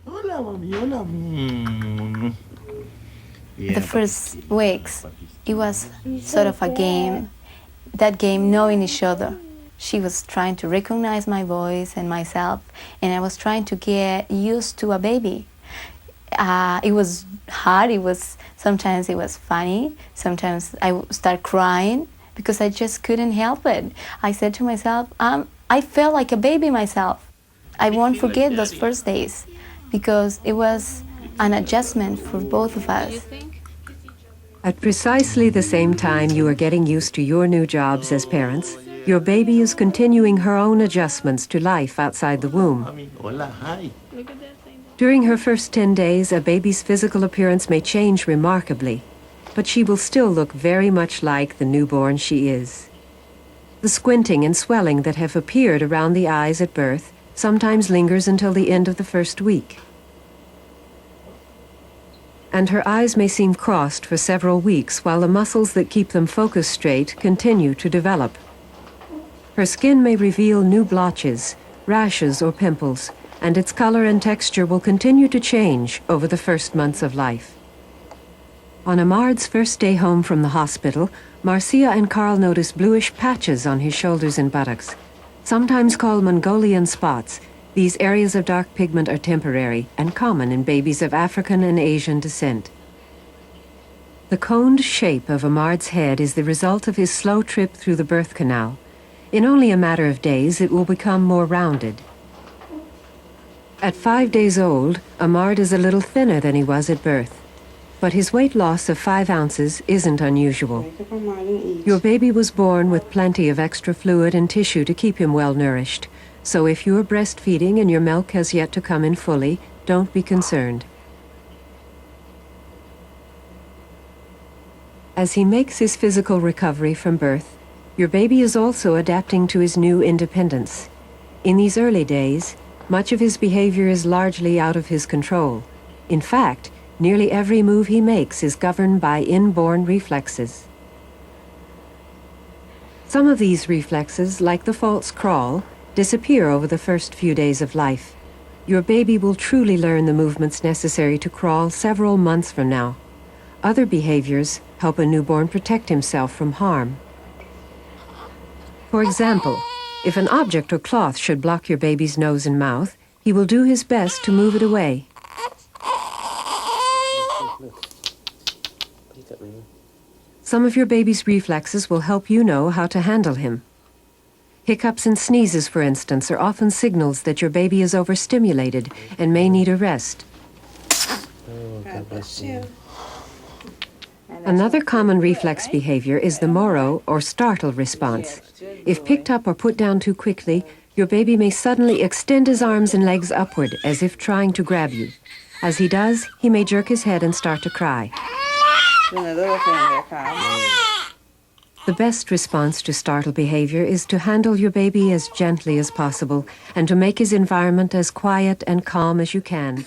Hola, mami. Hola. The first weeks, it was sort of a game, that game knowing each other. She was trying to recognize my voice and myself, and I was trying to get used to a baby. It was hard. Sometimes it was funny. Sometimes I would start crying because I just couldn't help it. I said to myself, I felt like a baby myself. I won't forget those first days because it was an adjustment for both of us. At precisely the same time you are getting used to your new jobs as parents, your baby is continuing her own adjustments to life outside the womb. Mami. Hola. Hi. During her first 10 days, a baby's physical appearance may change remarkably, but she will still look very much like the newborn she is. The squinting and swelling that have appeared around the eyes at birth sometimes lingers until the end of the first week. And her eyes may seem crossed for several weeks while the muscles that keep them focused straight continue to develop. Her skin may reveal new blotches, rashes, or pimples, and its color and texture will continue to change over the first months of life. On Ahmard's first day home from the hospital, Marcia and Carl notice bluish patches on his shoulders and buttocks. Sometimes called Mongolian spots, these areas of dark pigment are temporary and common in babies of African and Asian descent. The coned shape of Ahmard's head is the result of his slow trip through the birth canal. In only a matter of days, it will become more rounded. At 5 days old, Ahmard is a little thinner than he was at birth, but his weight loss of 5 ounces isn't unusual. Your baby was born with plenty of extra fluid and tissue to keep him well nourished, so if you are breastfeeding and your milk has yet to come in fully, don't be concerned. As he makes his physical recovery from birth, your baby is also adapting to his new independence. In these early days, much of his behavior is largely out of his control. In fact, nearly every move he makes is governed by inborn reflexes. Some of these reflexes, like the false crawl, disappear over the first few days of life. Your baby will truly learn the movements necessary to crawl several months from now. Other behaviors help a newborn protect himself from harm. For example, if an object or cloth should block your baby's nose and mouth, he will do his best to move it away. Some of your baby's reflexes will help you know how to handle him. Hiccups and sneezes, for instance, are often signals that your baby is overstimulated and may need a rest. Another common reflex behavior is the Moro or Startle response. If picked up or put down too quickly, your baby may suddenly extend his arms and legs upward as if trying to grab you. As he does, he may jerk his head and start to cry. The best response to startle behavior is to handle your baby as gently as possible and to make his environment as quiet and calm as you can.